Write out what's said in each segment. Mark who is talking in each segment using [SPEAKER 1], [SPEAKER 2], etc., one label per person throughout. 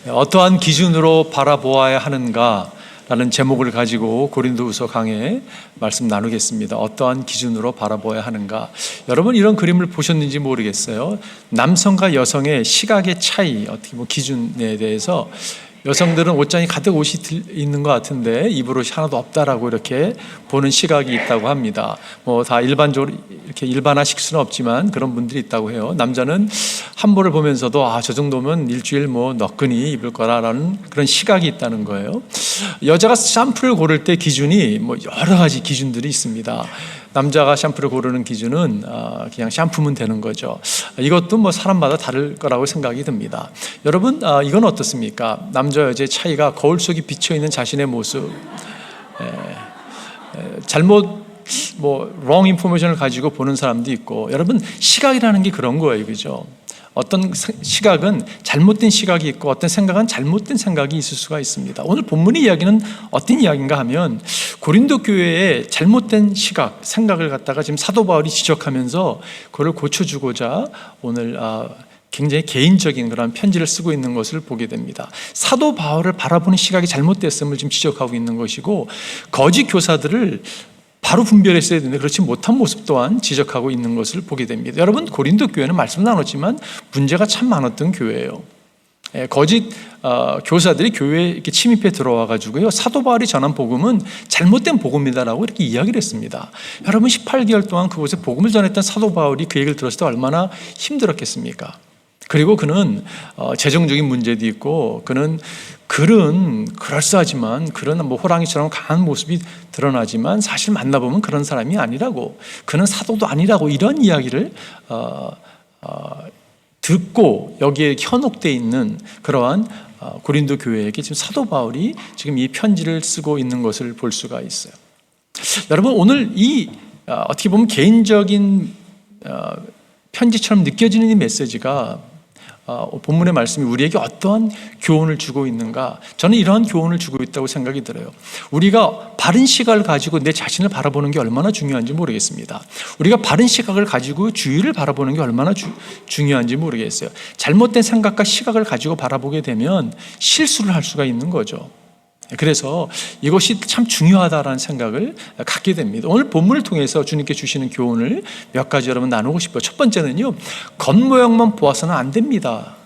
[SPEAKER 1] 어떠한 기준으로 바라보아야 하는가 라는 제목을 가지고 고린도후서 강해 말씀 나누겠습니다. 어떠한 기준으로 바라보아야 하는가. 여러분 이런 그림을 보셨는지 모르겠어요. 남성과 여성의 시각의 차이, 어떻게 기준에 대해서 여성들은 옷장이 가득 옷이 있는 것 같은데 입을 옷이 하나도 없다라고 이렇게 보는 시각이 있다고 합니다. 다 일반적으로 이렇게 일반화시킬 수는 없지만 그런 분들이 있다고 해요. 남자는 한 벌을 보면서도 저 정도면 일주일 너끈히 입을 거라라는 그런 시각이 있다는 거예요. 여자가 샴푸를 고를 때 기준이 여러 가지 기준들이 있습니다. 남자가 샴푸를 고르는 기준은 그냥 샴푸면 되는 거죠. 이것도 사람마다 다를 거라고 생각이 듭니다. 여러분 이건 어떻습니까? 남자 여자의 차이가 거울 속에 비쳐있는 자신의 모습, 잘못 wrong information을 가지고 보는 사람도 있고, 여러분 시각이라는 게 그런 거예요, 그죠? 어떤 시각은 잘못된 시각이 있고 어떤 생각은 잘못된 생각이 있을 수가 있습니다. 오늘 본문의 이야기는 어떤 이야기인가 하면 고린도 교회의 잘못된 시각, 생각을 갖다가 지금 사도 바울이 지적하면서 그걸 고쳐주고자 오늘 굉장히 개인적인 그런 편지를 쓰고 있는 것을 보게 됩니다. 사도 바울을 바라보는 시각이 잘못됐음을 지금 지적하고 있는 것이고, 거짓 교사들을 바로 분별했어야 되는데 그렇지 못한 모습 또한 지적하고 있는 것을 보게 됩니다. 여러분 고린도 교회는 말씀 나눴지만 문제가 참 많았던 교회예요. 거짓 교사들이 교회에 이렇게 침입해 들어와 가지고요, 사도 바울이 전한 복음은 잘못된 복음이다라고 이렇게 이야기를 했습니다. 여러분 18개월 동안 그곳에 복음을 전했던 사도 바울이 그 얘기를 들었을 때 얼마나 힘들었겠습니까? 그리고 그는 재정적인 문제도 있고, 그는 글은 그럴싸하지만 글은 호랑이처럼 강한 모습이 드러나지만 사실 만나보면 그런 사람이 아니라고, 그는 사도도 아니라고, 이런 이야기를 듣고 여기에 현혹되어 있는 그러한 고린도 교회에게 지금 사도 바울이 지금 이 편지를 쓰고 있는 것을 볼 수가 있어요. 여러분 오늘 이 어떻게 보면 개인적인 편지처럼 느껴지는 이 메시지가 본문의 말씀이 우리에게 어떠한 교훈을 주고 있는가, 저는 이러한 교훈을 주고 있다고 생각이 들어요. 우리가 바른 시각을 가지고 내 자신을 바라보는 게 얼마나 중요한지 모르겠습니다. 우리가 바른 시각을 가지고 주위를 바라보는 게 얼마나 중요한지 모르겠어요. 잘못된 생각과 시각을 가지고 바라보게 되면 실수를 할 수가 있는 거죠. 그래서 이것이 참 중요하다라는 생각을 갖게 됩니다. 오늘 본문을 통해서 주님께 주시는 교훈을 몇 가지 여러분 나누고 싶어요. 첫 번째는요, 겉모양만 보아서는 안 됩니다.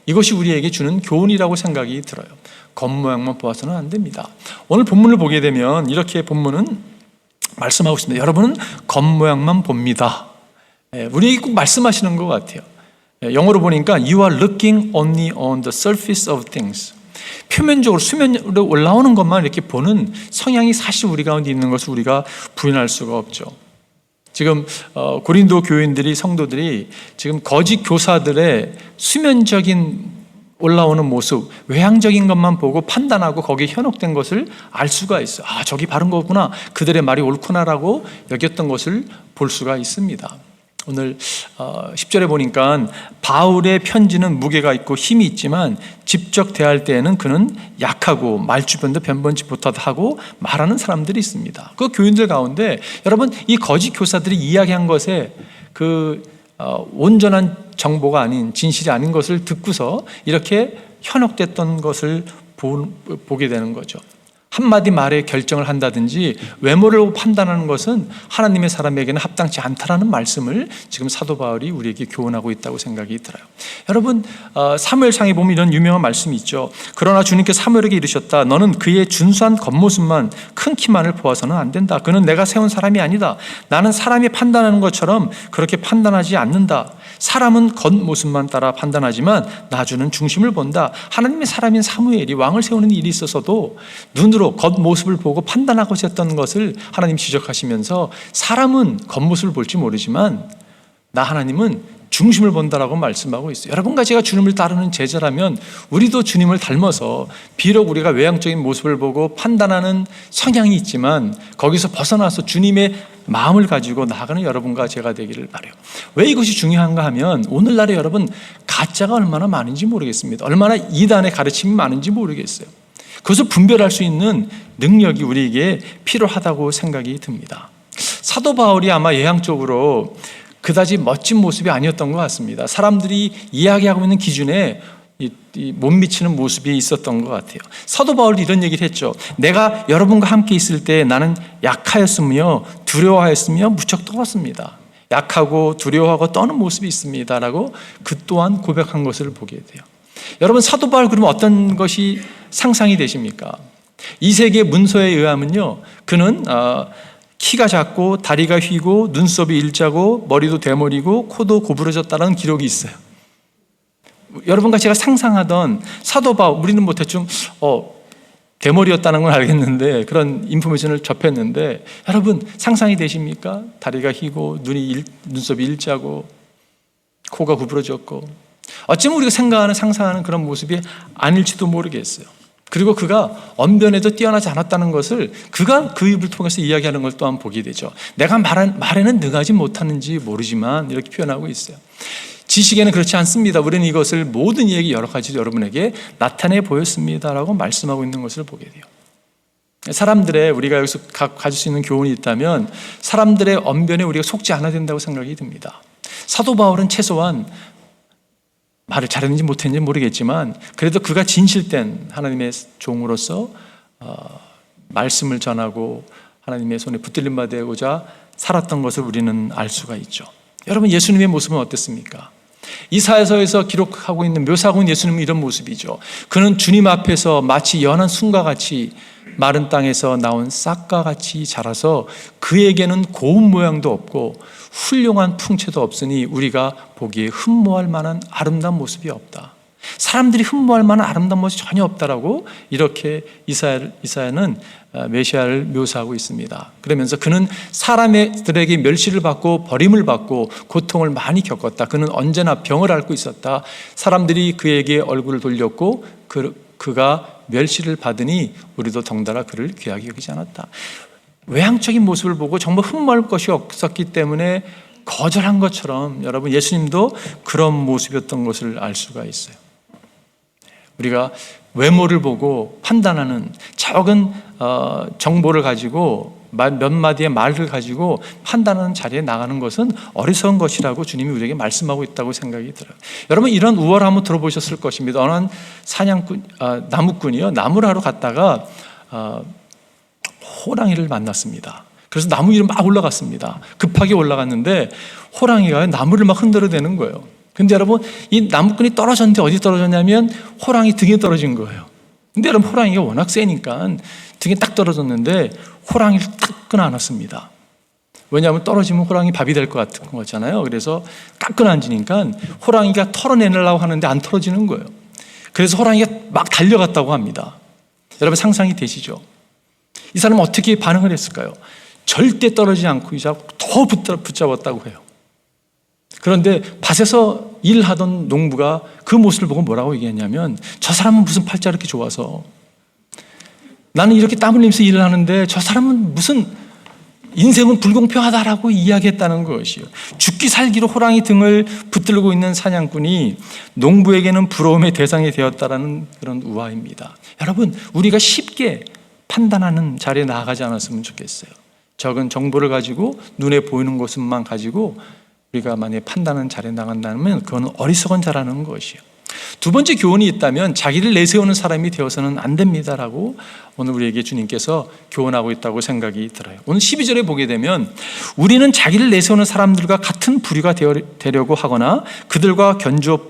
[SPEAKER 1] 이것이 우리에게 주는 교훈이라고 생각이 들어요. 겉모양만 보아서는 안 됩니다. 오늘 본문을 보게 되면 이렇게 본문은 말씀하고 있습니다. 여러분은 겉모양만 봅니다. 우리에게 꼭 말씀하시는 것 같아요. 영어로 보니까 You are looking only on the surface of things. 표면적으로 수면으로 올라오는 것만 이렇게 보는 성향이 사실 우리 가운데 있는 것을 우리가 부인할 수가 없죠. 지금 고린도 교인들이, 성도들이 지금 거짓 교사들의 수면적인 올라오는 모습, 외향적인 것만 보고 판단하고 거기에 현혹된 것을 알 수가 있어요. 저기 바른 거구나, 그들의 말이 옳구나라고 여겼던 것을 볼 수가 있습니다. 오늘 10절에 보니까 바울의 편지는 무게가 있고 힘이 있지만 직접 대할 때에는 그는 약하고 말주변도 변변치 못하고 말하는 사람들이 있습니다. 그 교인들 가운데 여러분 이 거짓 교사들이 이야기한 것에 온전한 정보가 아닌, 진실이 아닌 것을 듣고서 이렇게 현혹됐던 것을 보게 되는 거죠. 한마디 말에 결정을 한다든지 외모를 판단하는 것은 하나님의 사람에게는 합당치 않다라는 말씀을 지금 사도 바울이 우리에게 교훈하고 있다고 생각이 들어요. 여러분 사무엘상에 보면 이런 유명한 말씀이 있죠. 그러나 주님께 사무엘에게 이르셨다. 너는 그의 준수한 겉모습만, 큰 키만을 보아서는 안 된다. 그는 내가 세운 사람이 아니다. 나는 사람이 판단하는 것처럼 그렇게 판단하지 않는다. 사람은 겉모습만 따라 판단하지만 나주는 중심을 본다. 하나님의 사람인 사무엘이 왕을 세우는 일이 있어서도 눈으로 겉모습을 보고 판단하고 있었던 것을 하나님 지적하시면서 사람은 겉모습을 볼지 모르지만 나 하나님은 중심을 본다라고 말씀하고 있어요. 여러분과 제가 주님을 따르는 제자라면 우리도 주님을 닮아서 비록 우리가 외향적인 모습을 보고 판단하는 성향이 있지만 거기서 벗어나서 주님의 마음을 가지고 나아가는 여러분과 제가 되기를 바라요. 왜 이것이 중요한가 하면 오늘날에 여러분 가짜가 얼마나 많은지 모르겠습니다. 얼마나 이단의 가르침이 많은지 모르겠어요. 그것을 분별할 수 있는 능력이 우리에게 필요하다고 생각이 듭니다. 사도 바울이 아마 예향적으로 그다지 멋진 모습이 아니었던 것 같습니다. 사람들이 이야기하고 있는 기준에 못 미치는 모습이 있었던 것 같아요. 사도 바울도 이런 얘기를 했죠. 내가 여러분과 함께 있을 때 나는 약하였으며 두려워하였으며 무척 떨었습니다. 약하고 두려워하고 떠는 모습이 있습니다라고 그 또한 고백한 것을 보게 돼요. 여러분, 사도 바울 그러면 어떤 것이 상상이 되십니까? 이 세계 문서에 의하면요, 그는 키가 작고 다리가 휘고 눈썹이 일자고 머리도 대머리고 코도 고부러졌다는 기록이 있어요. 여러분과 제가 상상하던 사도 바울, 우리는 뭐 대충 대머리였다는 건 알겠는데, 그런 인포메이션을 접했는데, 여러분 상상이 되십니까? 다리가 휘고 눈썹이 일자고 코가 구부러졌고, 어쩌면 우리가 상상하는 그런 모습이 아닐지도 모르겠어요. 그리고 그가 언변에도 뛰어나지 않았다는 것을 그가 그 입을 통해서 이야기하는 걸 또한 보게 되죠. 내가 말에는 능하지 못하는지 모르지만 이렇게 표현하고 있어요. 지식에는 그렇지 않습니다. 우리는 이것을 모든 이야기 여러 가지 여러분에게 나타내 보였습니다라고 말씀하고 있는 것을 보게 돼요. 사람들의, 우리가 여기서 가질 수 있는 교훈이 있다면 사람들의 언변에 우리가 속지 않아야 된다고 생각이 듭니다. 사도 바울은 최소한 말을 잘했는지 못했는지 모르겠지만 그래도 그가 진실된 하나님의 종으로서 말씀을 전하고 하나님의 손에 붙들림 받고자 살았던 것을 우리는 알 수가 있죠. 여러분, 예수님의 모습은 어땠습니까? 이사야서에서 기록하고 있는, 묘사하고 있는 예수님은 이런 모습이죠. 그는 주님 앞에서 마치 연한 순과 같이 마른 땅에서 나온 싹과 같이 자라서 그에게는 고운 모양도 없고 훌륭한 풍채도 없으니 우리가 보기에 흠모할 만한 아름다운 모습이 없다. 사람들이 흠모할 만한 아름다운 모습이 전혀 없다라고 이렇게 이사야는 메시아를 묘사하고 있습니다. 그러면서 그는 사람들에게 멸시를 받고 버림을 받고 고통을 많이 겪었다. 그는 언제나 병을 앓고 있었다. 사람들이 그에게 얼굴을 돌렸고 그가 멸시를 받으니 우리도 덩달아 그를 귀하게 여기지 않았다. 외향적인 모습을 보고 정말 흠모할 것이 없었기 때문에 거절한 것처럼 여러분, 예수님도 그런 모습이었던 것을 알 수가 있어요. 우리가 외모를 보고 판단하는, 적은 정보를 가지고 몇 마디의 말을 가지고 판단하는 자리에 나가는 것은 어리석은 것이라고 주님이 우리에게 말씀하고 있다고 생각이 들어요. 여러분, 이런 우월함을 들어보셨을 것입니다. 어느 한 나무꾼이요, 나무를 하러 갔다가 호랑이를 만났습니다. 그래서 나무 위로 막 올라갔습니다. 급하게 올라갔는데 호랑이가 나무를 막 흔들어대는 거예요. 근데 여러분, 이 나무꾼이 떨어졌는데 어디 떨어졌냐면 호랑이 등에 떨어진 거예요. 근데 여러분, 호랑이가 워낙 세니까 등에 딱 떨어졌는데 호랑이를 딱 끊어 안았습니다. 왜냐하면 떨어지면 호랑이 밥이 될 것 같은 거잖아요. 그래서 딱 끊어 앉으니까 호랑이가 털어내려고 하는데 안 털어지는 거예요. 그래서 호랑이가 막 달려갔다고 합니다. 여러분, 상상이 되시죠? 이 사람은 어떻게 반응을 했을까요? 절대 떨어지지 않고 더 붙잡았다고 해요. 그런데 밭에서 일하던 농부가 그 모습을 보고 뭐라고 얘기했냐면, 저 사람은 무슨 팔자 이렇게 좋아서, 나는 이렇게 땀 흘리면서 일을 하는데 저 사람은 무슨 인생은 불공평하다라고 이야기했다는 것이요. 죽기 살기로 호랑이 등을 붙들고 있는 사냥꾼이 농부에게는 부러움의 대상이 되었다라는 그런 우화입니다. 여러분, 우리가 쉽게 판단하는 자리에 나아가지 않았으면 좋겠어요. 적은 정보를 가지고 눈에 보이는 것만 가지고 우리가 만약에 판단하는 자리에 나간다면 그건 어리석은 자라는 것이에요. 두 번째 교훈이 있다면 자기를 내세우는 사람이 되어서는 안 됩니다라고 오늘 우리에게 주님께서 교훈하고 있다고 생각이 들어요. 오늘 12절에 보게 되면 우리는 자기를 내세우는 사람들과 같은 부류가 되려고 하거나 그들과 견주어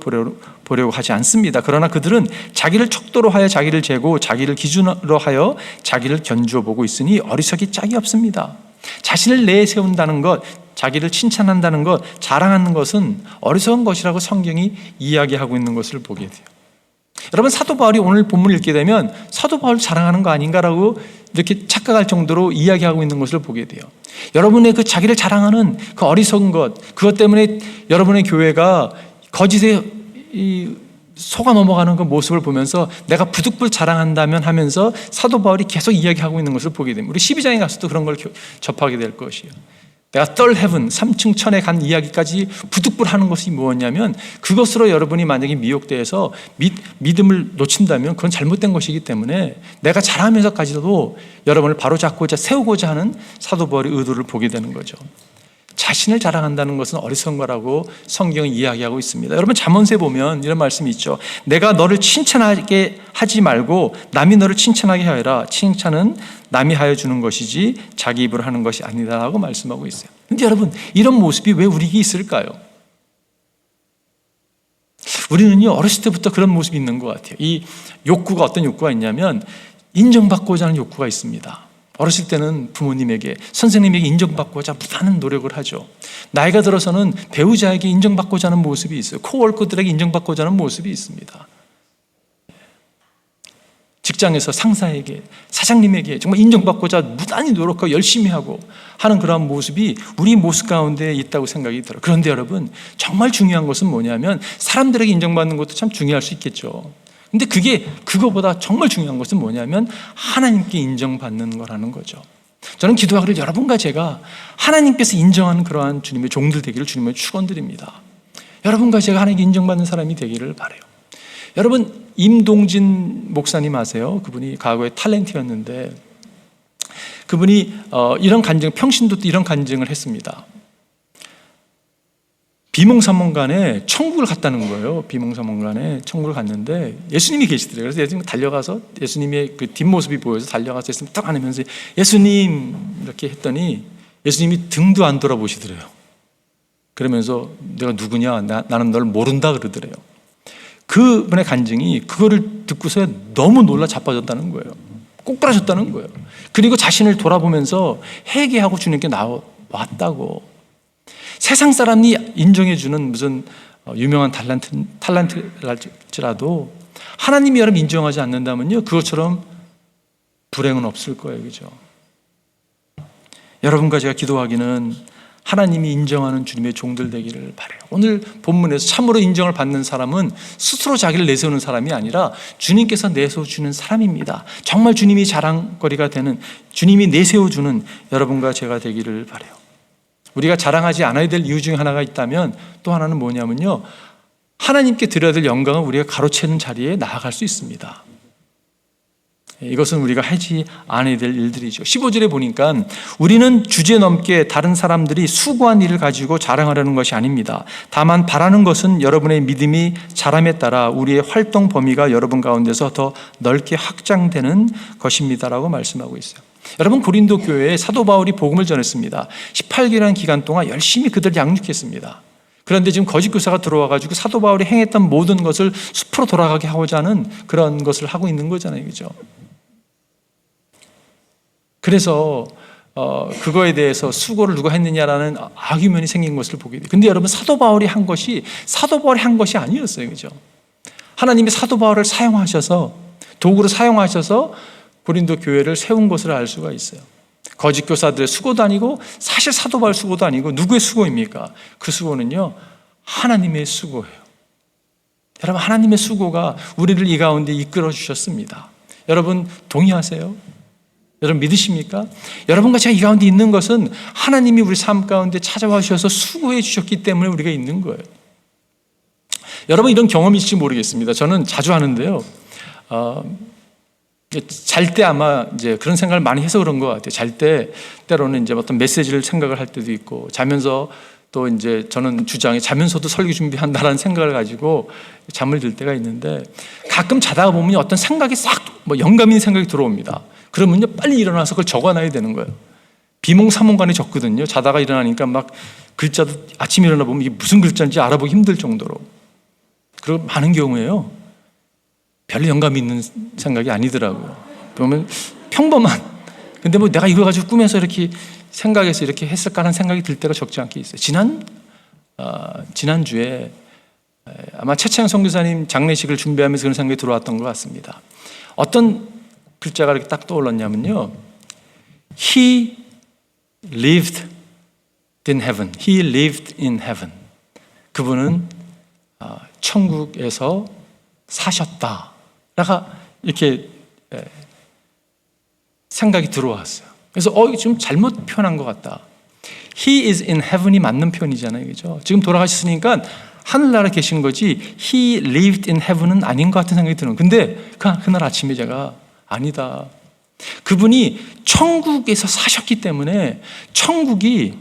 [SPEAKER 1] 보려고 하지 않습니다. 그러나 그들은 자기를 척도로 하여 자기를 재고 자기를 기준으로 하여 자기를 견주어 보고 있으니 어리석이 짝이 없습니다. 자신을 내세운다는 것, 자기를 칭찬한다는 것, 자랑하는 것은 어리석은 것이라고 성경이 이야기하고 있는 것을 보게 돼요. 여러분, 사도 바울이 오늘 본문을 읽게 되면 사도 바울 자랑하는 거 아닌가라고 이렇게 착각할 정도로 이야기하고 있는 것을 보게 돼요. 여러분의 그 자기를 자랑하는 그 어리석은 것, 그것 때문에 여러분의 교회가 거짓에 속아 넘어가는 그 모습을 보면서 내가 부득불 자랑한다면 하면서 사도 바울이 계속 이야기하고 있는 것을 보게 됩니다. 우리 12장에 가서도 그런 걸 접하게 될 것이에요. 내가 third heaven, 3층 천에 간 이야기까지 부득불 하는 것이 무엇이냐면 그것으로 여러분이 만약에 미혹되어서 믿음을 놓친다면 그건 잘못된 것이기 때문에 내가 잘하면서까지도 여러분을 바로잡고자 세우고자 하는 사도 바울의 의도를 보게 되는 거죠. 자신을 자랑한다는 것은 어리석은 거라고 성경은 이야기하고 있습니다. 여러분 잠언서에 보면 이런 말씀이 있죠. 내가 너를 칭찬하게 하지 말고 남이 너를 칭찬하게 하여라. 칭찬은 남이 하여 주는 것이지 자기 입으로 하는 것이 아니다라고 말씀하고 있어요. 근데 여러분 이런 모습이 왜 우리에게 있을까요? 우리는요 어렸을 때부터 그런 모습이 있는 것 같아요. 이 욕구가 어떤 욕구가 있냐면 인정받고자 하는 욕구가 있습니다. 어렸을 때는 부모님에게, 선생님에게 인정받고자 무단한 노력을 하죠. 나이가 들어서는 배우자에게 인정받고자 하는 모습이 있어요. 코워커들에게 인정받고자 하는 모습이 있습니다. 직장에서 상사에게, 사장님에게 정말 인정받고자 무단히 노력하고 열심히 하고 하는 그러한 모습이 우리 모습 가운데 있다고 생각이 들어요. 그런데 여러분 정말 중요한 것은 뭐냐면 사람들에게 인정받는 것도 참 중요할 수 있겠죠. 근데 그거보다 정말 중요한 것은 뭐냐면 하나님께 인정받는 거라는 거죠. 저는 기도하기를 여러분과 제가 하나님께서 인정하는 그러한 주님의 종들 되기를 주님을 축원드립니다. 여러분과 제가 하나님께 인정받는 사람이 되기를 바라요. 여러분 임동진 목사님 아세요? 그분이 과거에 탤런트였는데 그분이 이런 간증, 평신도 때 이런 간증을 했습니다. 비몽사몽간에 천국을 갔다는 거예요. 비몽사몽간에 천국을 갔는데 예수님이 계시더래요. 그래서 예수님 달려가서 예수님의 그 뒷모습이 보여서 달려가서 예수님 딱 안으면서 예수님 이렇게 했더니 예수님이 등도 안 돌아보시더래요. 그러면서 내가 누구냐? 나는 널 모른다 그러더래요. 그분의 간증이 그거를 듣고서 너무 놀라 자빠졌다는 거예요. 꼬꾸라졌다는 거예요. 그리고 자신을 돌아보면서 회개하고 주님께 나왔다고. 세상 사람이 인정해주는 무슨 유명한 탤런트랄지라도 하나님이 여러분 인정하지 않는다면요 그것처럼 불행은 없을 거예요. 그죠? 여러분과 제가 기도하기는 하나님이 인정하는 주님의 종들 되기를 바라요. 오늘 본문에서 참으로 인정을 받는 사람은 스스로 자기를 내세우는 사람이 아니라 주님께서 내세워주는 사람입니다. 정말 주님이 자랑거리가 되는, 주님이 내세워주는 여러분과 제가 되기를 바라요. 우리가 자랑하지 않아야 될 이유 중에 하나가 있다면 또 하나는 뭐냐면요 하나님께 드려야 될 영광을 우리가 가로채는 자리에 나아갈 수 있습니다. 이것은 우리가 하지 않아야 될 일들이죠. 15절에 보니까 우리는 주제넘게 다른 사람들이 수고한 일을 가지고 자랑하려는 것이 아닙니다. 다만 바라는 것은 여러분의 믿음이 자람에 따라 우리의 활동 범위가 여러분 가운데서 더 넓게 확장되는 것입니다라고 말씀하고 있어요. 여러분 고린도 교회에 사도 바울이 복음을 전했습니다. 18개라는 기간 동안 열심히 그들을 양육했습니다. 그런데 지금 거짓 교사가 들어와가지고 사도 바울이 행했던 모든 것을 숲으로 돌아가게 하고자 하는 그런 것을 하고 있는 거잖아요. 그죠? 그래서 그거에 대해서 수고를 누가 했느냐라는 아규면이 생긴 것을 보게 돼요. 근데 여러분 사도 바울이 한 것이 아니었어요. 그죠? 하나님이 사도 바울을 사용하셔서 도구로 사용하셔서 고린도 교회를 세운 것을 알 수가 있어요. 거짓 교사들의 수고도 아니고 사실 사도 바울 수고도 아니고 누구의 수고입니까? 그 수고는요 하나님의 수고예요. 여러분 하나님의 수고가 우리를 이 가운데 이끌어 주셨습니다. 여러분 동의하세요? 여러분 믿으십니까? 여러분과 제가 이 가운데 있는 것은 하나님이 우리 삶 가운데 찾아와 주셔서 수고해 주셨기 때문에 우리가 있는 거예요. 여러분 이런 경험이 있을지 모르겠습니다. 저는 자주 하는데요. 잘 때 아마 이제 그런 생각을 많이 해서 그런 것 같아요. 잘 때 때로는 이제 어떤 메시지를 생각을 할 때도 있고 자면서 또 이제 저는 주장에 자면서도 설교 준비한다라는 생각을 가지고 잠을 들 때가 있는데 가끔 자다가 보면 어떤 생각이 싹 영감 있는 생각이 들어옵니다. 그러면요 빨리 일어나서 그걸 적어놔야 되는 거예요. 비몽사몽간에 적거든요. 자다가 일어나니까 막 글자도 아침에 일어나 보면 이게 무슨 글자인지 알아보기 힘들 정도로. 그리고 많은 경우에요. 별 영감이 있는 생각이 아니더라고요. 그러면 평범한. 근데 뭐 내가 이거 가지고 꿈에서 이렇게 생각해서 이렇게 했을까 하는 생각이 들 때가 적지 않게 있어요. 지난주에 아마 최창 선교사님 장례식을 준비하면서 그런 생각이 들어왔던 것 같습니다. 어떤 글자가 이렇게 딱 떠올랐냐면요. He lived in heaven. He lived in heaven. 그분은 천국에서 사셨다. 라가 이렇게 생각이 들어왔어요. 그래서 좀 잘못 표현한 것 같다. He is in heaven이 맞는 표현이잖아요. 그죠? 지금 돌아가셨으니까 하늘나라에 계신 거지 He lived in heaven은 아닌 것 같은 생각이 드는. 근데 그날 아침에 제가 아니다. 그분이 천국에서 사셨기 때문에 천국이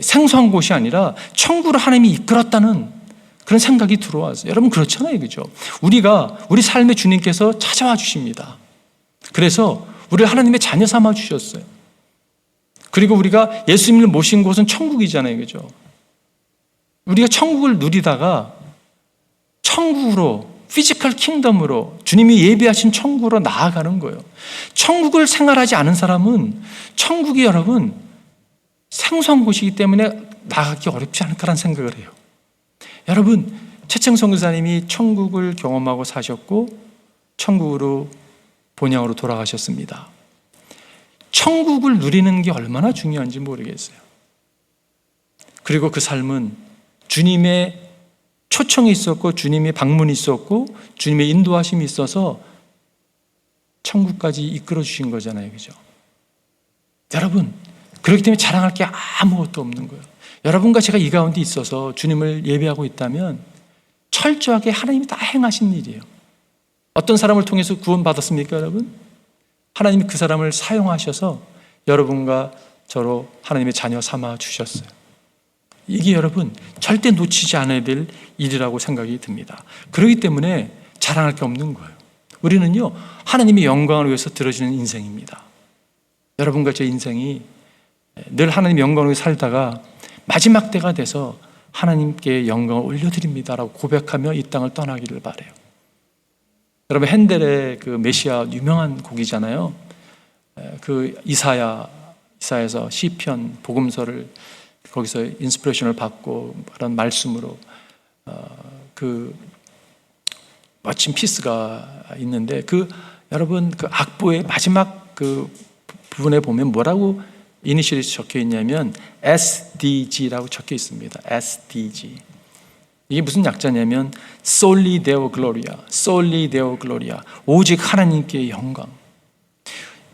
[SPEAKER 1] 생소한 곳이 아니라 천국으로 하나님이 이끌었다는 그런 생각이 들어왔어요. 여러분 그렇잖아요, 그죠? 우리 삶의 주님께서 찾아와 주십니다. 그래서 우리를 하나님의 자녀 삼아 주셨어요. 그리고 우리가 예수님을 모신 곳은 천국이잖아요, 그죠? 우리가 천국을 누리다가 천국으로, 피지컬 킹덤으로, 주님이 예비하신 천국으로 나아가는 거예요. 천국을 생활하지 않은 사람은 천국이 여러분 생소한 곳이기 때문에 나가기 어렵지 않을까라는 생각을 해요. 여러분, 최청성 교사님이 천국을 경험하고 사셨고 천국으로 본향으로 돌아가셨습니다. 천국을 누리는 게 얼마나 중요한지 모르겠어요. 그리고 그 삶은 주님의 초청이 있었고 주님의 방문이 있었고 주님의 인도하심이 있어서 천국까지 이끌어 주신 거잖아요, 그죠? 여러분, 그렇기 때문에 자랑할 게 아무것도 없는 거예요. 여러분과 제가 이 가운데 있어서 주님을 예배하고 있다면 철저하게 하나님이 다 행하신 일이에요. 어떤 사람을 통해서 구원받았습니까, 여러분? 하나님이 그 사람을 사용하셔서 여러분과 저로 하나님의 자녀 삼아 주셨어요. 이게 여러분 절대 놓치지 않아야 될 일이라고 생각이 듭니다. 그렇기 때문에 자랑할 게 없는 거예요. 우리는요, 하나님의 영광을 위해서 들어지는 인생입니다. 여러분과 제 인생이 늘 하나님의 영광을 위해 살다가 마지막 때가 돼서 하나님께 영광을 올려드립니다라고 고백하며 이 땅을 떠나기를 바라요. 여러분, 핸델의 그 메시아 유명한 곡이잖아요. 그 이사야에서 시편, 복음서를 거기서 인스피레이션을 받고 그런 말씀으로 그 멋진 피스가 있는데 여러분 그 악보의 마지막 그 부분에 보면 뭐라고 이니셜이 적혀 있냐면 SDG라고 적혀 있습니다. SDG. 이게 무슨 약자냐면 Solely Deo Gloria, Solely Deo Gloria. 오직 하나님께 영광.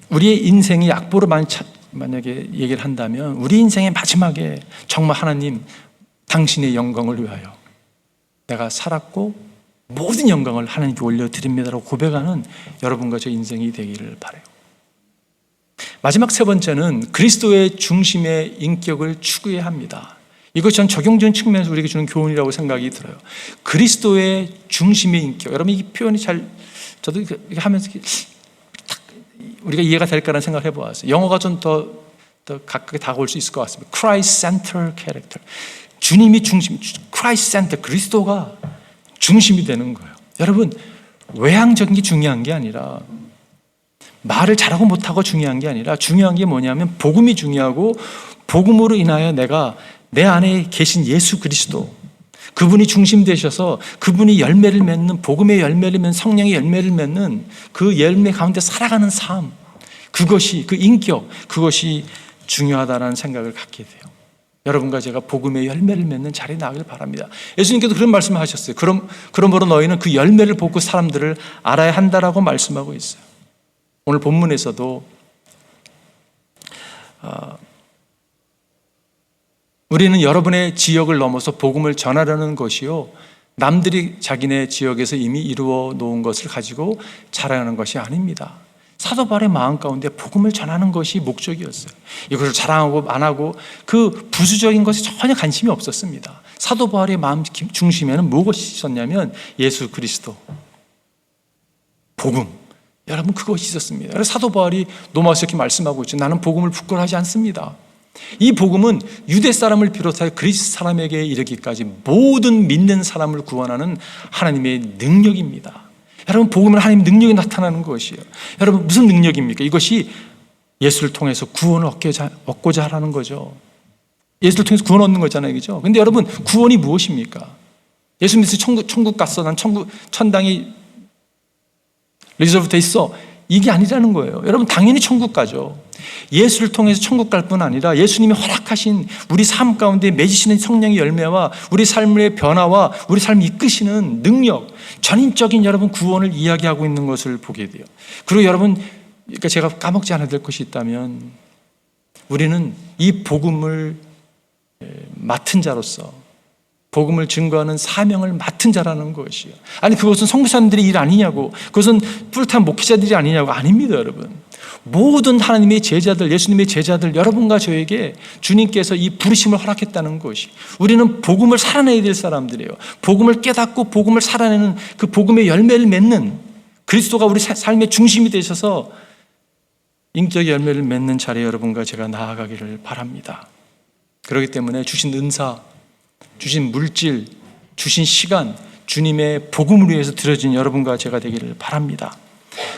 [SPEAKER 1] 우리의 인생이 악보로 만약에 얘기를 한다면 우리 인생의 마지막에 정말 하나님 당신의 영광을 위하여 내가 살았고 모든 영광을 하나님께 올려드립니다라고 고백하는 여러분과 저 인생이 되기를 바라요. 마지막 세 번째는 그리스도의 중심의 인격을 추구해야 합니다. 이것이 전 적용적인 측면에서 우리에게 주는 교훈이라고 생각이 들어요. 그리스도의 중심의 인격. 여러분 이 표현이 저도 이렇게 하면서 우리가 이해가 될까라는 생각을 해보았어요. 영어가 좀 더 가깝게 다가올 수 있을 것 같습니다. Christ-centered character. 주님이 중심, Christ-centered, 그리스도가 중심이 되는 거예요. 여러분, 외향적인 게 중요한 게 아니라 말을 잘하고 못하고 중요한 게 아니라 중요한 게 뭐냐면 복음이 중요하고 복음으로 인하여 내가 내 안에 계신 예수 그리스도 그분이 중심 되셔서 그분이 열매를 맺는 복음의 열매를 맺는 성령의 열매를 맺는 그 열매 가운데 살아가는 삶 그것이 그 인격 그것이 중요하다는 생각을 갖게 돼요. 여러분과 제가 복음의 열매를 맺는 자리에 나가길 바랍니다. 예수님께서 그런 말씀을 하셨어요. 그러므로 너희는 그 열매를 보고 사람들을 알아야 한다라고 말씀하고 있어요. 오늘 본문에서도 우리는 여러분의 지역을 넘어서 복음을 전하려는 것이요 남들이 자기네 지역에서 이미 이루어 놓은 것을 가지고 자랑하는 것이 아닙니다. 사도 바울의 마음 가운데 복음을 전하는 것이 목적이었어요. 이것을 자랑하고 안 하고 그 부수적인 것에 전혀 관심이 없었습니다. 사도 바울의 마음 중심에는 무엇이 있었냐면 예수 그리스도, 복음. 여러분 그것이 있었습니다. 그래서 사도 바울이 로마서 이렇게 말씀하고 있죠. 나는 복음을 부끄러워하지 않습니다. 이 복음은 유대 사람을 비롯하여 그리스 사람에게 이르기까지 모든 믿는 사람을 구원하는 하나님의 능력입니다. 여러분 복음은 하나님의 능력이 나타나는 것이에요. 여러분 무슨 능력입니까? 이것이 예수를 통해서 구원을 얻고자 하라는 거죠. 예수를 통해서 구원 얻는 거잖아요, 그죠? 근데 여러분 구원이 무엇입니까? 예수 믿어서 천국 갔어. 난 천당이 리저브 돼 있어. 이게 아니라는 거예요. 여러분 당연히 천국 가죠. 예수를 통해서 천국 갈 뿐 아니라 예수님이 허락하신 우리 삶 가운데 맺으시는 성령의 열매와 우리 삶의 변화와 우리 삶을 이끄시는 능력, 전인적인 여러분 구원을 이야기하고 있는 것을 보게 돼요. 그리고 여러분, 그러니까 제가 까먹지 않아야 될 것이 있다면 우리는 이 복음을 맡은 자로서 복음을 증거하는 사명을 맡은 자라는 것이에요. 아니 그것은 성부사님들의 일 아니냐고, 그것은 풀타임 목회자들이 아니냐고. 아닙니다, 여러분. 모든 하나님의 제자들, 예수님의 제자들 여러분과 저에게 주님께서 이 부르심을 허락했다는 것이, 우리는 복음을 살아내야 될 사람들이에요. 복음을 깨닫고 복음을 살아내는 그 복음의 열매를 맺는, 그리스도가 우리 삶의 중심이 되셔서 인격의 열매를 맺는 자리에 여러분과 제가 나아가기를 바랍니다. 그렇기 때문에 주신 은사, 주신 물질, 주신 시간, 주님의 복음을 위해서 드려진 여러분과 제가 되기를 바랍니다.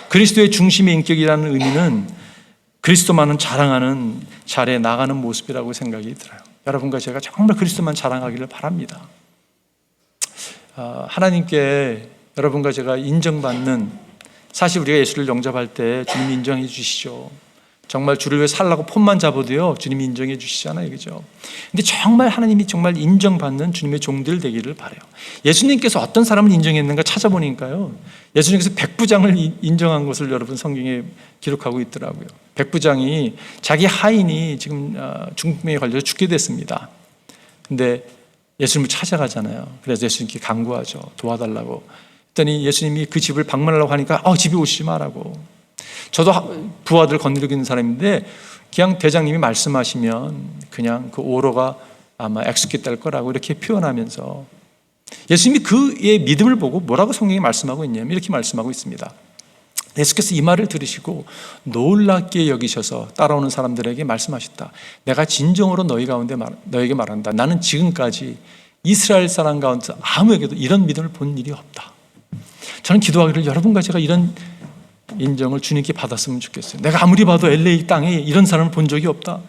[SPEAKER 1] 그리스도의 중심의 인격이라는 의미는 그리스도만을 자랑하는 자리에 나가는 모습이라고 생각이 들어요. 여러분과 제가 정말 그리스도만 자랑하기를 바랍니다. 하나님께 여러분과 제가 인정받는, 사실 우리가 예수를 영접할 때 주님이 인정해 주시죠. 정말 주를 위해 살라고 폰만 잡아도요 주님이 인정해 주시잖아요, 그죠? 근데 정말 하나님이 정말 인정받는 주님의 종들 되기를 바라요. 예수님께서 어떤 사람을 인정했는가 찾아보니까요, 예수님께서 백부장을 인정한 것을 여러분 성경에 기록하고 있더라고요. 백부장이 자기 하인이 지금 중풍에 걸려서 죽게 됐습니다. 근데 예수님을 찾아가잖아요. 그래서 예수님께 간구하죠. 도와달라고. 그랬더니 예수님이 그 집을 방문하려고 하니까 집에 오시지 마라고. 저도 부하들 건드리고 있는 사람인데 그냥 대장님이 말씀하시면 그냥 그 오로가 아마 엑스큐트 될 거라고 이렇게 표현하면서, 예수님이 그의 믿음을 보고 뭐라고 성경이 말씀하고 있냐면 이렇게 말씀하고 있습니다. 예수께서 이 말을 들으시고 놀랍게 여기셔서 따라오는 사람들에게 말씀하셨다. 내가 진정으로 너에게 말한다. 나는 지금까지 이스라엘 사람 가운데 아무에게도 이런 믿음을 본 일이 없다. 저는 기도하기를 여러분과 제가 이런 인정을 주님께 받았으면 좋겠어요. 내가 아무리 봐도 LA 땅에 이런 사람을 본 적이 없다.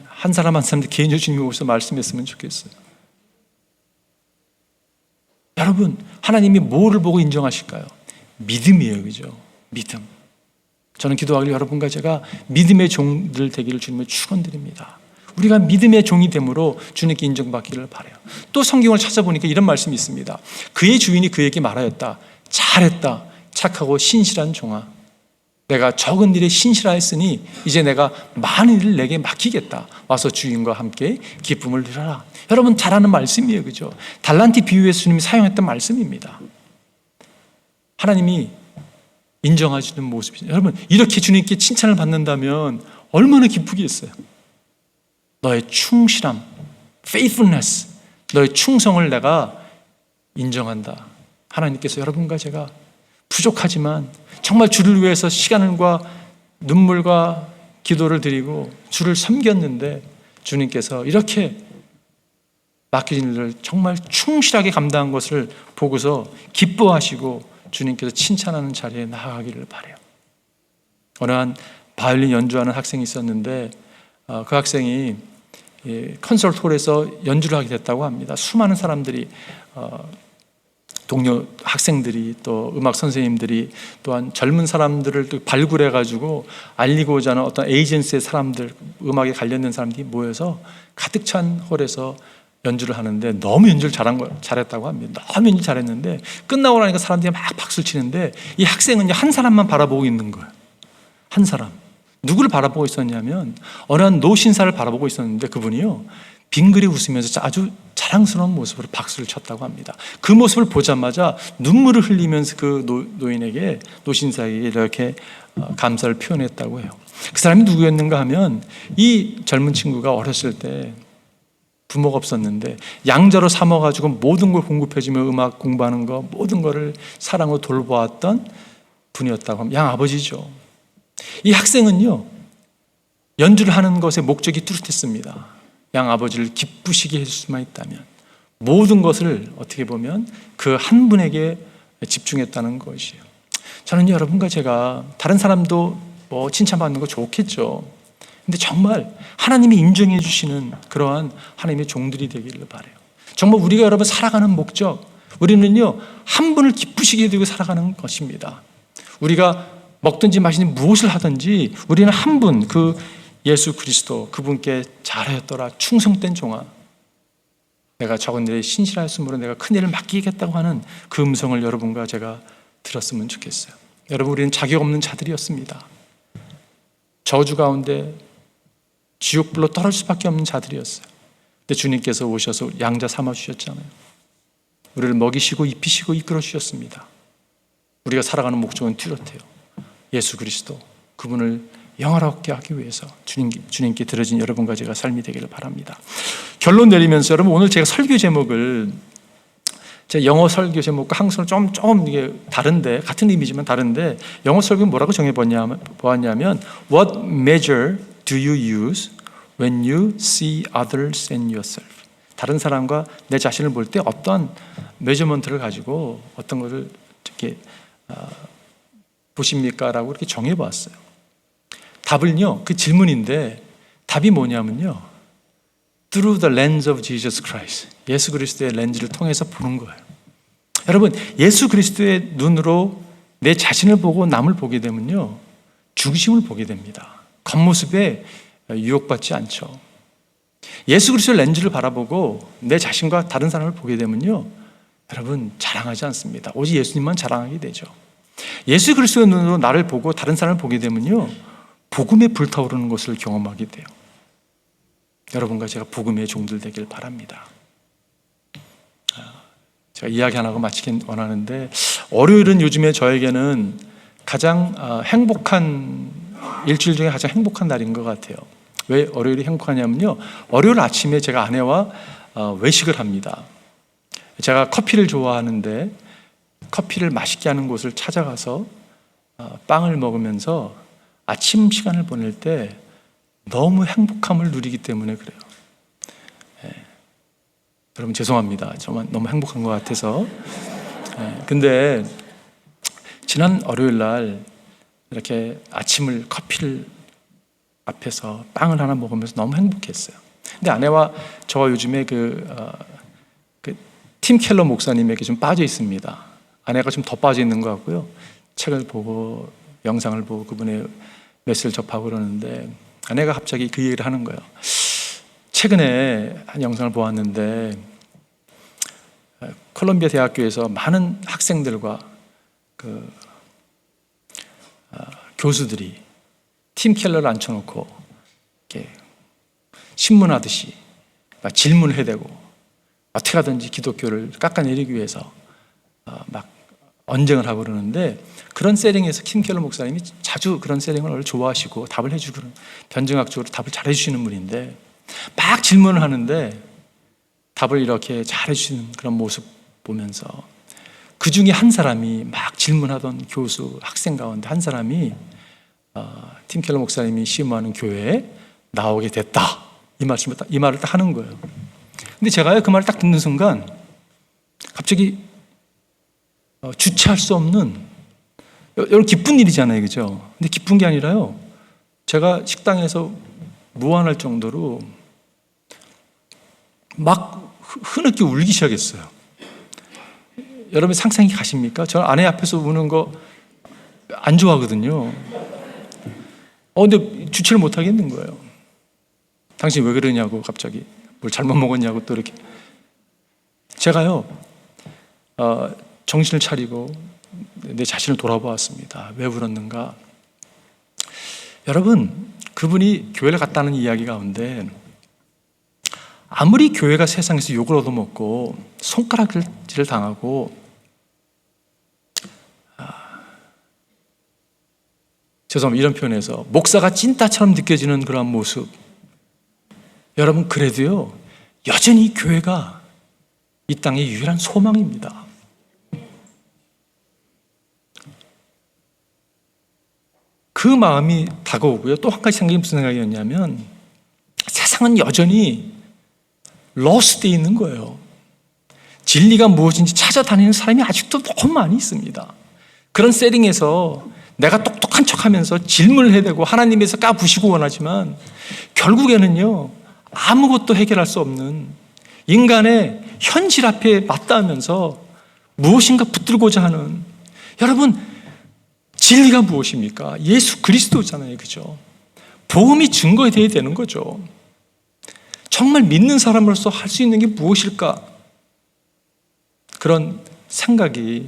[SPEAKER 1] 한 사람 한 사람한테 개인적으로 주님이 오셔서 말씀했으면 좋겠어요. 여러분, 하나님이 뭐를 보고 인정하실까요? 믿음이에요, 그죠? 믿음. 저는 기도하기를 여러분과 제가 믿음의 종들 되기를 주님을 축원드립니다. 우리가 믿음의 종이 됨으로 주님께 인정받기를 바라요. 또 성경을 찾아보니까 이런 말씀이 있습니다. 그의 주인이 그에게 말하였다. 잘했다. 착하고 신실한 종아, 내가 적은 일에 신실하였으니 이제 내가 많은 일을 내게 맡기겠다. 와서 주인과 함께 기쁨을 누려라. 여러분, 잘하는 말씀이에요, 그죠? 달란트 비유에서 주님이 사용했던 말씀입니다. 하나님이 인정하시는 모습이죠. 여러분, 이렇게 주님께 칭찬을 받는다면 얼마나 기쁘겠어요. 너의 충실함, faithfulness, 너의 충성을 내가 인정한다. 하나님께서 여러분과 제가 부족하지만 정말 주를 위해서 시간과 눈물과 기도를 드리고 주를 섬겼는데 주님께서 이렇게 맡겨진 일을 정말 충실하게 감당한 것을 보고서 기뻐하시고 주님께서 칭찬하는 자리에 나아가기를 바라요. 어느 한 바이올린 연주하는 학생이 있었는데 그 학생이 콘서트홀에서 연주를 하게 됐다고 합니다. 수많은 사람들이, 동료 학생들이, 또 음악 선생님들이, 또한 젊은 사람들을 또 발굴해가지고 알리고자 하는 어떤 에이전시의 사람들, 음악에 관련된 사람들이 모여서 가득 찬 홀에서 연주를 하는데 너무 연주를 잘했다고 합니다. 너무 연주 잘했는데 끝나고 나니까 사람들이 막 박수를 치는데 이 학생은 한 사람만 바라보고 있는 거예요. 한 사람. 누구를 바라보고 있었냐면 어느 한 노신사를 바라보고 있었는데 그분이요, 빙그레 웃으면서 아주 자랑스러운 모습으로 박수를 쳤다고 합니다. 그 모습을 보자마자 눈물을 흘리면서 그 노인에게, 노신사에게 이렇게 감사를 표현했다고 해요. 그 사람이 누구였는가 하면 이 젊은 친구가 어렸을 때 부모가 없었는데 양자로 삼아가지고 모든 걸 공급해주며 음악 공부하는 거 모든 거를 사랑으로 돌보았던 분이었다고 합니다. 양아버지죠. 이 학생은요, 연주를 하는 것의 목적이 뚜렷했습니다. 양아버지를 기쁘시게 해줄 수만 있다면 모든 것을 어떻게 보면 그 한 분에게 집중했다는 것이에요. 저는 여러분과 제가, 다른 사람도 뭐 칭찬받는 거 좋겠죠. 근데 정말 하나님이 인정해 주시는 그러한 하나님의 종들이 되기를 바라요. 정말 우리가 여러분 살아가는 목적, 우리는요 한 분을 기쁘시게 해드리고 살아가는 것입니다. 우리가 먹든지 마시든지 무엇을 하든지 우리는 한 분, 그 예수 그리스도, 그분께 잘하였더라 충성된 종아, 내가 적은 일에 신실하였으므로 내가 큰 일을 맡기겠다고 하는 그 음성을 여러분과 제가 들었으면 좋겠어요. 여러분, 우리는 자격 없는 자들이었습니다. 저주 가운데 지옥불로 떨어질 수밖에 없는 자들이었어요. 근데 주님께서 오셔서 양자 삼아 주셨잖아요. 우리를 먹이시고 입히시고 이끌어 주셨습니다. 우리가 살아가는 목적은 뚜렷해요. 예수 그리스도, 그분을 영화롭게 하기 위해서 주님께 드려진 여러분과 제가 삶이 되기를 바랍니다. 결론 내리면서 여러분, 오늘 제가 설교 제목을, 제 영어 설교 제목과 한국어는 좀 이게 다른데, 같은 의미지만 다른데, 영어 설교는 뭐라고 정해보았냐면 What measure do you use when you see others and yourself? 다른 사람과 내 자신을 볼 때 어떤 메저먼트를 가지고 어떤 것을 이렇게 보십니까? 라고 이렇게 정해보았어요. 답을요, 그 질문인데 답이 뭐냐면요, Through the lens of Jesus Christ. 예수 그리스도의 렌즈를 통해서 보는 거예요. 여러분, 예수 그리스도의 눈으로 내 자신을 보고 남을 보게 되면요, 중심을 보게 됩니다. 겉모습에 유혹받지 않죠. 예수 그리스도의 렌즈를 바라보고 내 자신과 다른 사람을 보게 되면요, 여러분, 자랑하지 않습니다. 오직 예수님만 자랑하게 되죠. 예수 그리스도의 눈으로 나를 보고 다른 사람을 보게 되면요, 복음에 불타오르는 것을 경험하게 돼요. 여러분과 제가 복음의 종들 되길 바랍니다. 제가 이야기 하나 하고 마치긴 원하는데, 월요일은 요즘에 저에게는 가장 행복한, 일주일 중에 가장 행복한 날인 것 같아요. 왜 월요일이 행복하냐면요, 월요일 아침에 제가 아내와 외식을 합니다. 제가 커피를 좋아하는데 커피를 맛있게 하는 곳을 찾아가서 빵을 먹으면서 아침 시간을 보낼 때 너무 행복함을 누리기 때문에 그래요. 여러분 죄송합니다. 저만 너무 행복한 것 같아서. 근데 지난 월요일 날 이렇게 아침을 커피를 앞에서 빵을 하나 먹으면서 너무 행복했어요. 근데 아내와 저와 요즘에 팀 켈러 목사님에게 좀 빠져 있습니다. 아내가 좀 더 빠져 있는 것 같고요. 책을 보고 영상을 보고 그분의 메시지를 접하고 그러는데, 아내가 갑자기 그 얘기를 하는 거예요. 최근에 한 영상을 보았는데 콜롬비아 대학교에서 많은 학생들과 교수들이 팀 켈러를 앉혀놓고 이렇게 신문하듯이 막 질문을 해대고 어떻게 하든지 기독교를 깎아내리기 위해서 막 언쟁을 하고 그러는데, 그런 세팅에서 팀 켈러 목사님이 자주 그런 세팅을 좋아하시고 답을 해주고 변증학적으로 답을 잘 해주시는 분인데, 막 질문을 하는데 답을 이렇게 잘 해주시는 그런 모습 보면서 그 중에 한 사람이 막 질문하던 교수 학생 가운데 한 사람이 팀 켈러 목사님이 시험하는 교회에 나오게 됐다, 이 말을 딱 하는 거예요. 근데 제가요, 그 말을 딱 듣는 순간 갑자기 주체할 수 없는, 여러분 기쁜 일이잖아요, 그죠? 근데 기쁜 게 아니라요, 제가 식당에서 무안할 정도로 막 흐느끼 울기 시작했어요. 여러분 상상이 가십니까? 저는 아내 앞에서 우는 거 안 좋아하거든요. 근데 주체를 못 하겠는 거예요. 당신 왜 그러냐고, 갑자기 뭘 잘못 먹었냐고 또 이렇게. 제가요, 정신을 차리고 내 자신을 돌아보았습니다. 왜 울었는가? 여러분, 그분이 교회를 갔다는 이야기 가운데 아무리 교회가 세상에서 욕을 얻어먹고 손가락질을 당하고 죄송합니다, 이런 표현에서 목사가 찐따처럼 느껴지는 그런 모습, 여러분 그래도요, 여전히 교회가 이 땅의 유일한 소망입니다. 그 마음이 다가오고요. 또 한 가지 생각이 무슨 생각이었냐면, 세상은 여전히 러스트에 있는 거예요. 진리가 무엇인지 찾아다니는 사람이 아직도 너무 많이 있습니다. 그런 세팅에서 내가 똑똑한 척하면서 질문을 해대고 하나님에서 까부시고 원하지만 결국에는요, 아무것도 해결할 수 없는 인간의 현실 앞에 맞닿으면서 무엇인가 붙들고자 하는, 여러분 진리가 무엇입니까? 예수 그리스도잖아요, 그죠? 복음이 증거되어야 되는 거죠. 정말 믿는 사람으로서 할 수 있는 게 무엇일까? 그런 생각이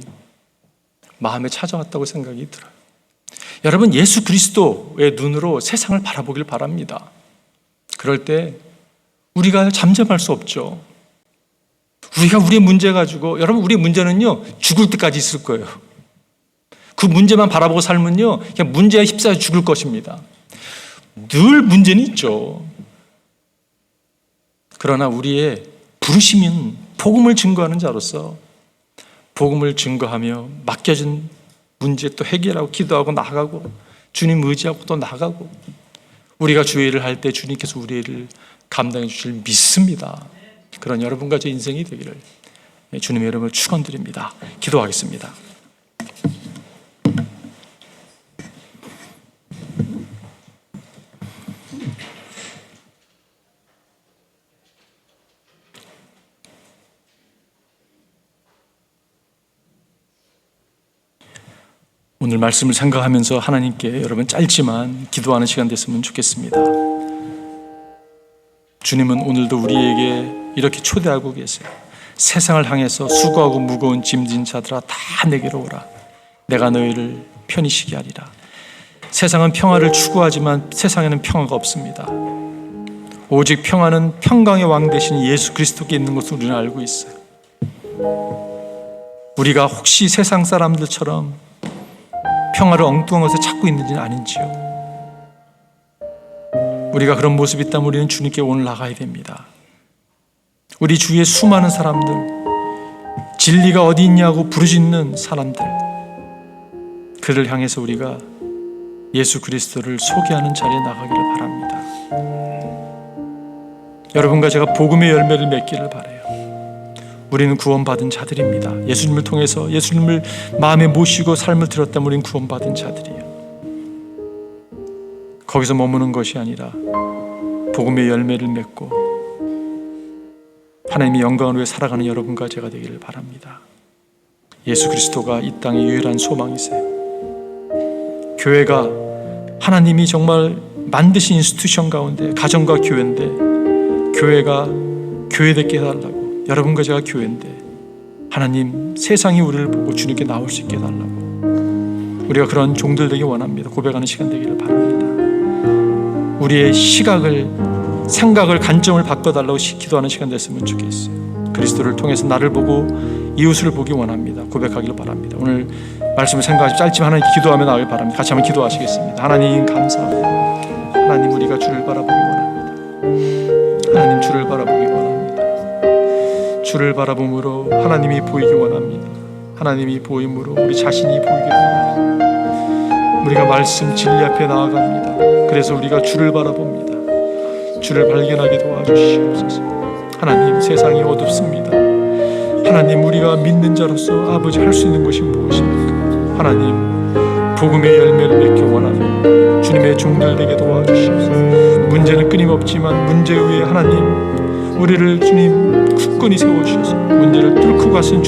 [SPEAKER 1] 마음에 찾아왔다고 생각이 들어요. 여러분, 예수 그리스도의 눈으로 세상을 바라보길 바랍니다. 그럴 때 우리가 잠잠할 수 없죠. 우리가 우리의 문제 가지고, 여러분 우리의 문제는요, 죽을 때까지 있을 거예요. 그 문제만 바라보고 살면요, 그냥 문제에 휩싸여 죽을 것입니다. 늘 문제는 있죠. 그러나 우리의 부르심은 복음을 증거하는 자로서 복음을 증거하며 맡겨진 문제 또 해결하고 기도하고 나아가고 주님 의지하고 또 나아가고 우리가 주의 일을 할 때 주님께서 우리의 일을 감당해 주실 믿습니다. 그런 여러분과 제 인생이 되기를 주님의 이름을 축원드립니다. 기도하겠습니다. 오늘 말씀을 생각하면서 하나님께 여러분 짧지만 기도하는 시간 됐으면 좋겠습니다. 주님은 오늘도 우리에게 이렇게 초대하고 계세요. 세상을 향해서 수고하고 무거운 짐진 자들아 다 내게로 오라. 내가 너희를 편히 쉬게 하리라. 세상은 평화를 추구하지만 세상에는 평화가 없습니다. 오직 평화는 평강의 왕 되신 예수 그리스도께 있는 것을 우리는 알고 있어요. 우리가 혹시 세상 사람들처럼 평화를 엉뚱한 것에 찾고 있는지는 아닌지요. 우리가 그런 모습이 있다면 우리는 주님께 오늘 나가야 됩니다. 우리 주위에 수많은 사람들, 진리가 어디 있냐고 부르짖는 사람들, 그를 향해서 우리가 예수 그리스도를 소개하는 자리에 나가기를 바랍니다. 여러분과 제가 복음의 열매를 맺기를 바라요. 우리는 구원받은 자들입니다. 예수님을 통해서 예수님을 마음에 모시고 삶을 들었다면 우리는 구원받은 자들이에요. 거기서 머무는 것이 아니라 복음의 열매를 맺고 하나님의 영광을 위해 살아가는 여러분과 제가 되기를 바랍니다. 예수 그리스도가 이 땅의 유일한 소망이세요. 교회가 하나님이 정말 만드신 인스티튜션 가운데 가정과 교회인데 교회가 교회답게 해달라고 여러분과 제가 교회인데 하나님 세상이 우리를 보고 주님께 나올 수 있게 해달라고 우리가 그런 종들 되기 원합니다. 고백하는 시간 되기를 바랍니다. 우리의 시각을 생각을 관점을 바꿔달라고 기도하는 시간 됐으면 좋겠어요. 그리스도를 통해서 나를 보고 이웃을 보기 원합니다. 고백하기를 바랍니다. 오늘 말씀을 생각하시 짧지만 하나님 기도하며 나오길 바랍니다. 같이 한번 기도하시겠습니다. 하나님 감사합니다. 하나님 우리가 주를 바라보기 원합니다. 하나님 주를 바라보기 원합니다. 주를 바라봄으로 하나님이 보이기 원합니다. 하나님이 보임으로 우리 자신이 보이게 됩니다. 우리가 말씀 진리 앞에 나아갑니다. 그래서 우리가 주를 바라봅니다. 주를 발견하게 도와주시옵소서. 하나님 세상이 어둡습니다. 하나님 우리가 믿는 자로서 아버지 할 수 있는 것이 무엇입니까? 하나님 복음의 열매를 맺기 원하며 주님의 종들 되게 도와주시옵소서. 문제는 끊임없지만 문제 위에 하나님 우리를 주님 굳건히 세워주셔서 문제를 뚫고 가신